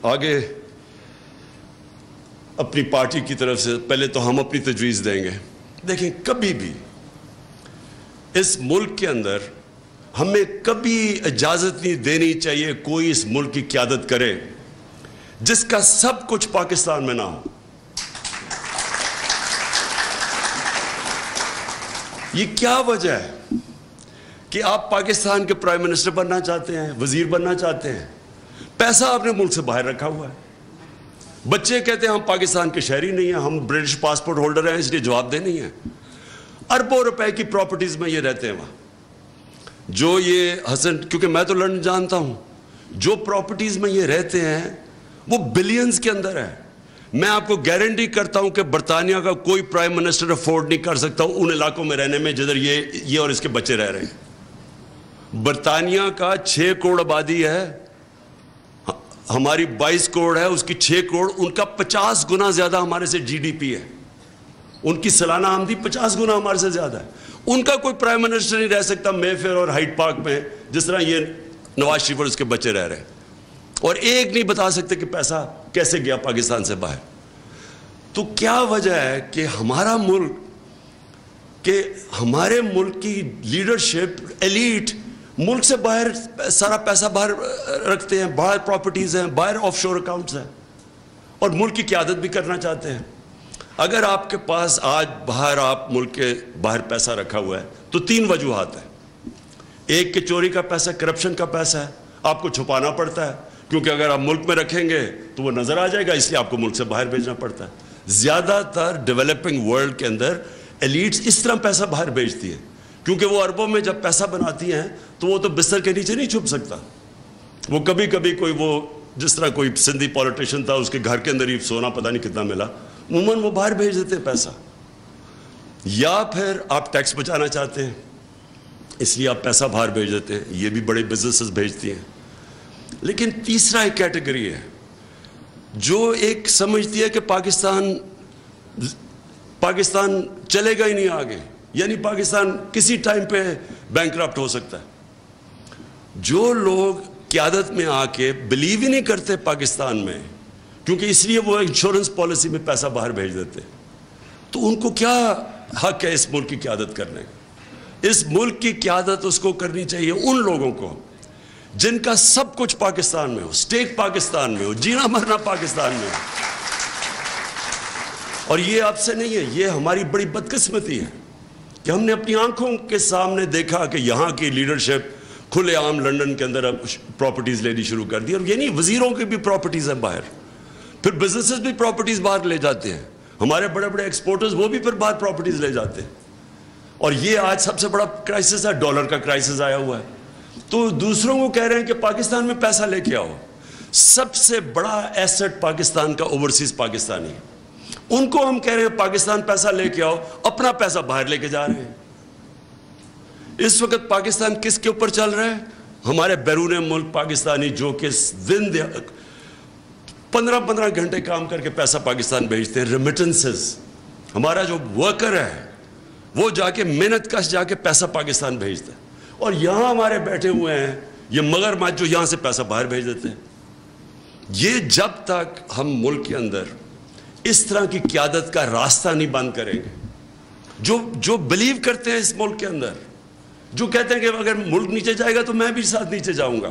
آگے اپنی پارٹی کی طرف سے پہلے تو ہم اپنی تجویز دیں گے. دیکھیں کبھی بھی اس ملک کے اندر ہمیں کبھی اجازت نہیں دینی چاہیے کوئی اس ملک کی قیادت کرے جس کا سب کچھ پاکستان میں نہ ہو. یہ کیا وجہ ہے کہ آپ پاکستان کے پرائم منسٹر بننا چاہتے ہیں, وزیر بننا چاہتے ہیں, پیسہ آپ نے ملک سے باہر رکھا ہوا ہے. بچے کہتے ہیں ہم پاکستان کے شہری نہیں ہیں, ہم برٹش پاسپورٹ ہولڈر ہیں, اس لیے جواب دہ نہیں ہیں. اربوں روپے کی پراپرٹیز میں یہ رہتے ہیں وہاں. جو یہ حسن, کیونکہ میں تو لندن جانتا ہوں, جو پراپرٹیز میں یہ رہتے ہیں وہ بلینز کے اندر ہے. میں آپ کو گارنٹی کرتا ہوں کہ برطانیہ کا کوئی پرائم منسٹر افورڈ نہیں کر سکتا ان علاقوں میں رہنے میں جدھر یہ اور اس کے بچے رہ رہے ہیں. برطانیہ کا 6 کروڑ آبادی ہے, ہماری 22 کروڑ ہے, اس کی 6 کروڑ, ان کا 50 گنا زیادہ ہمارے سے جی ڈی پی ہے. ان کی سالانہ آمدنی 50 گنا ہمارے سے زیادہ ہے. ان کا کوئی پرائم منسٹر نہیں رہ سکتا مے فیئر اور ہائیڈ پارک میں جس طرح یہ نواز شریف اور اس کے بچے رہ رہے ہیں, اور ایک نہیں بتا سکتے کہ پیسہ کیسے گیا پاکستان سے باہر. تو کیا وجہ ہے کہ ہمارا ملک, کہ ہمارے ملک کی لیڈرشپ, ایلیٹ ملک سے باہر سارا پیسہ باہر رکھتے ہیں, باہر پراپرٹیز ہیں, باہر آف شور اکاؤنٹس ہیں, اور ملک کی قیادت بھی کرنا چاہتے ہیں. اگر آپ کے پاس آج باہر, آپ ملک کے باہر پیسہ رکھا ہوا ہے تو 3 وجوہات ہیں. ایک کہ چوری کا پیسہ, کرپشن کا پیسہ ہے, آپ کو چھپانا پڑتا ہے کیونکہ اگر آپ ملک میں رکھیں گے تو وہ نظر آ جائے گا, اس لیے آپ کو ملک سے باہر بھیجنا پڑتا ہے. زیادہ تر ڈیولپنگ ورلڈ کے اندر ایلیٹس اس طرح پیسہ باہر بھیجتی ہے کیونکہ وہ اربوں میں جب پیسہ بناتی ہیں تو وہ تو بستر کے نیچے نہیں چھپ سکتا. وہ کبھی کبھی کوئی, وہ جس طرح کوئی سندھی پولیٹیشین تھا, اس کے گھر کے اندر ہی سونا پتہ نہیں کتنا ملا, عموماً وہ باہر بھیج دیتے ہیں پیسہ. یا پھر آپ ٹیکس بچانا چاہتے ہیں اس لیے آپ پیسہ باہر بھیج دیتے ہیں, یہ بھی بڑے بزنسز بھیجتی ہیں. لیکن تیسرا ایک کیٹیگری ہے جو ایک سمجھتی ہے کہ پاکستان چلے گا ہی نہیں آگے, یعنی پاکستان کسی ٹائم پہ بینکرپٹ ہو سکتا ہے. جو لوگ قیادت میں آ کے بلیو ہی نہیں کرتے پاکستان میں, کیونکہ اس لیے وہ انشورنس پالیسی میں پیسہ باہر بھیج دیتے, تو ان کو کیا حق ہے اس ملک کی قیادت کرنے کا؟ اس ملک کی قیادت اس کو کرنی چاہیے ان لوگوں کو جن کا سب کچھ پاکستان میں ہو, سٹیک پاکستان میں ہو, جینا مرنا پاکستان میں ہو. اور یہ آپ سے نہیں ہے, یہ ہماری بڑی بدقسمتی ہے کہ ہم نے اپنی آنکھوں کے سامنے دیکھا کہ یہاں کی لیڈرشپ کھلے عام لندن کے اندر پراپرٹیز لینی شروع کر دی. اور یہ نہیں, وزیروں کی بھی پراپرٹیز ہیں باہر, پھر بزنسز بھی پراپرٹیز باہر لے جاتے ہیں, ہمارے بڑے بڑے ایکسپورٹرز وہ بھی پھر باہر پراپرٹیز لے جاتے ہیں. اور یہ آج سب سے بڑا کرائسس ہے, ڈالر کا کرائسس آیا ہوا ہے. تو دوسروں کو کہہ رہے ہیں کہ پاکستان میں پیسہ لے کے آؤ. سب سے بڑا ایسٹ پاکستان کا اوورسیز پاکستانی ہے, ان کو ہم کہہ رہے ہیں پاکستان پیسہ لے کے آؤ, اپنا پیسہ باہر لے کے جا رہے ہیں. اس وقت پاکستان کس کے اوپر چل رہا ہے؟ ہمارے بیرون ملک پاکستانی جو کہ دن 15 گھنٹے کام کر کے پیسہ پاکستان بھیجتے ہیں, ریمیٹنسز. ہمارا جو ورکر ہے وہ جا کے محنت کش جا کے پیسہ پاکستان بھیجتا ہے, اور یہاں ہمارے بیٹھے ہوئے ہیں یہ مگرمچھ جو یہاں سے پیسہ باہر بھیج دیتے ہیں. یہ جب تک ہم ملک کے اندر اس طرح کی قیادت کا راستہ نہیں بند کریں گے, جو بلیو کرتے ہیں اس ملک کے اندر, جو کہتے ہیں کہ اگر ملک نیچے جائے گا تو میں بھی ساتھ نیچے جاؤں گا,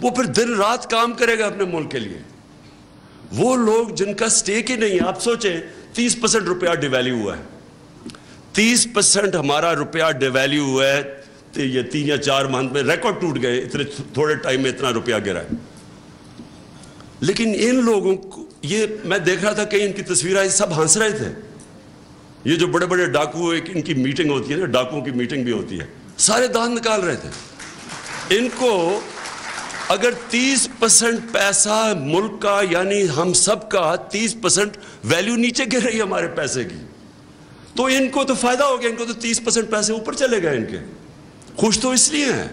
وہ پھر دن رات کام کرے گا اپنے ملک کے لیے. وہ لوگ جن کا سٹیک ہی نہیں ہے, آپ سوچیں 30% روپیہ ڈی ویلیو ہوا ہے, 30% ہمارا روپیہ ڈی ویلیو ہوا ہے. یہ 3 یا 4 ماہ میں ریکارڈ ٹوٹ گئے, اتنے تھوڑے ٹائم میں اتنا روپیہ گرا ہے. لیکن ان لوگوں کو, یہ میں دیکھ رہا تھا کہ ان کی تصویریں سب ہنس رہے تھے. یہ جو بڑے بڑے ڈاکو, ان کی میٹنگ ہوتی ہے نا, ڈاکوؤں کی میٹنگ بھی ہوتی ہے, سارے دانت نکال رہے تھے. ان کو اگر 30% پیسہ ملک کا, یعنی ہم سب کا 30% ویلیو نیچے گر رہی ہے ہمارے پیسے کی, تو ان کو تو فائدہ ہو گیا, ان کو تو 30% پیسے اوپر چلے گئے. ان کے خوش تو اس لیے ہیں,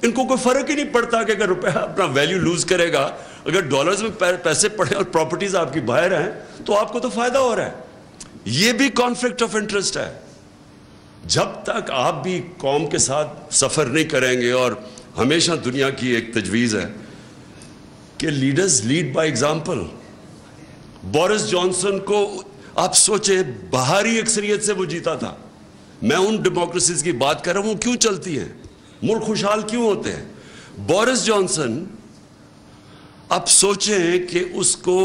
ان کو کوئی فرق ہی نہیں پڑتا کہ اگر روپیہ اپنا ویلیو لوز کرے گا, اگر ڈالرز میں پیسے پڑے اور پراپرٹیز آپ کی باہر ہیں تو آپ کو تو فائدہ ہو رہا ہے. یہ بھی کانفلکٹ آف انٹرسٹ ہے. جب تک آپ بھی قوم کے ساتھ سفر نہیں کریں گے, اور ہمیشہ دنیا کی ایک تجویز ہے کہ leaders lead by example. Boris Johnson کو آپ سوچیں بھاری اکثریت سے وہ جیتا تھا. میں ان ڈیموکریسیز کی بات کر رہا ہوں وہ کیوں چلتی ہیں, ملک خوشحال کیوں ہوتے ہیں. بورس جانسن آپ سوچیں کہ اس کو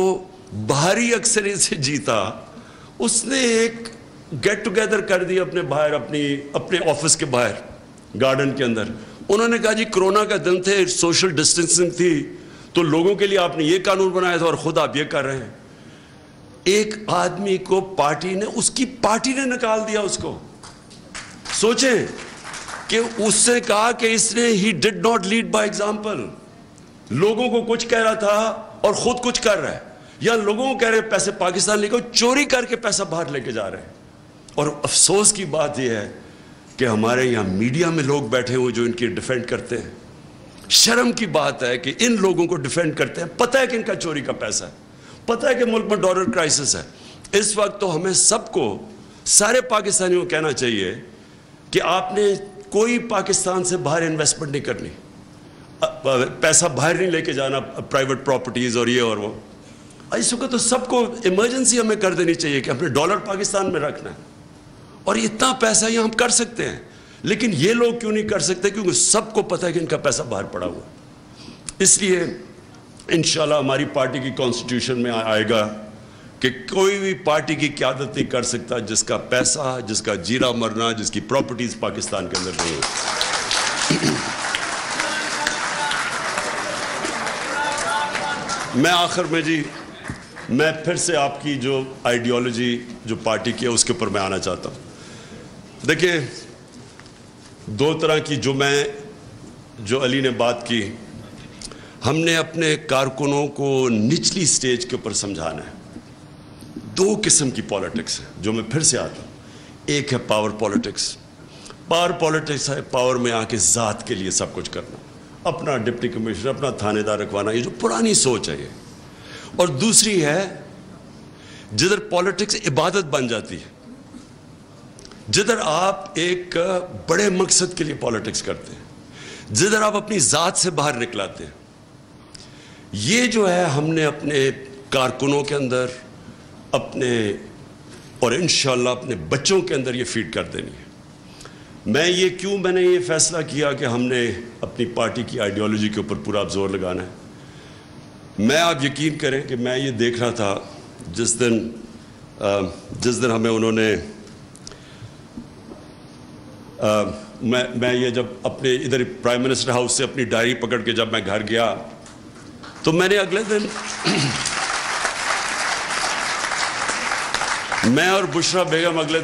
بھاری اکثریت سے جیتا, اس نے ایک گیٹ ٹوگیدر کر دی اپنے باہر, اپنے آفس کے باہر گارڈن کے اندر. انہوں نے کہا جی کرونا کا دن تھے, سوشل ڈسٹینسنگ تھی, تو لوگوں کے لیے آپ نے یہ قانون بنایا تھا اور خود آپ یہ کر رہے ہیں. ایک آدمی کو پارٹی نے, اس کی پارٹی نے نکال دیا اس کو. سوچیں کہ اس سے کہا کہ اس نے he did not lead by example. لوگوں کو کچھ کہہ رہا تھا اور خود کچھ کر رہا ہے, یا لوگوں کو کہہ رہے ہیں پیسے پاکستان لے کے, چوری کر کے پیسہ باہر لے کے جا رہے ہیں. اور افسوس کی بات یہ ہے کہ ہمارے یہاں میڈیا میں لوگ بیٹھے ہوئے جو ان کی ڈیفینڈ کرتے ہیں. شرم کی بات ہے کہ ان لوگوں کو ڈیفینڈ کرتے ہیں, پتہ ہے کہ ان کا چوری کا پیسہ ہے, پتہ ہے کہ ملک میں ڈالر کرائسس ہے. اس وقت تو ہمیں سب کو, سارے پاکستانیوں کو کہنا چاہیے کہ آپ نے کوئی پاکستان سے باہر انویسٹمنٹ نہیں کرنی, پیسہ باہر نہیں لے کے جانا, پرائیویٹ پراپرٹیز اور یہ اور وہ. اس وقت تو سب کو ایمرجنسی ہمیں کر دینی چاہیے کہ اپنے ڈالر پاکستان میں رکھنا ہے, اور اتنا پیسہ یہ ہم کر سکتے ہیں. لیکن یہ لوگ کیوں نہیں کر سکتے؟ کیونکہ سب کو پتہ ہے کہ ان کا پیسہ باہر پڑا ہوا. اس لیے انشاءاللہ ہماری پارٹی کی کانسٹیٹیوشن میں آئے گا کہ کوئی بھی پارٹی کی قیادت نہیں کر سکتا جس کا پیسہ, جس کا جیرا مرنا, جس کی پراپرٹیز پاکستان کے اندر نہیں ہے. میں آخر میں جی, میں پھر سے آپ کی جو آئیڈیالوجی جو پارٹی کی ہے اس کے اوپر میں آنا چاہتا ہوں. دیکھیں, دو طرح کی جو علی نے بات کی, ہم نے اپنے کارکنوں کو نچلی سٹیج کے اوپر سمجھانا ہے. دو قسم کی پالیٹکس ہے جو میں پھر سے آتا ہوں. ایک ہے پاور پالیٹکس. پاور پالیٹکس ہے پاور میں آ کے ذات کے لیے سب کچھ کرنا, اپنا ڈپٹی کمشنر, اپنا تھانے دار رکھوانا, یہ جو پرانی سوچ ہے یہ. اور دوسری ہے جدھر پالیٹکس عبادت بن جاتی ہے, جدھر آپ ایک بڑے مقصد کے لیے پالیٹکس کرتے ہیں, جدھر آپ اپنی ذات سے باہر نکلاتے ہیں. یہ جو ہے ہم نے اپنے کارکنوں کے اندر اپنے اور انشاءاللہ اپنے بچوں کے اندر یہ فیڈ کر دینی ہے. میں نے یہ فیصلہ کیا کہ ہم نے اپنی پارٹی کی آئیڈیالوجی کے اوپر پورا زور لگانا ہے. میں آپ یقین کریں کہ میں یہ دیکھ رہا تھا جس دن ہمیں انہوں نے میں یہ جب اپنے ادھر پرائم منسٹر ہاؤس سے اپنی ڈائری پکڑ کے جب میں گھر گیا تو میں نے اگلے دن میں اور بشرا بیگم اگلے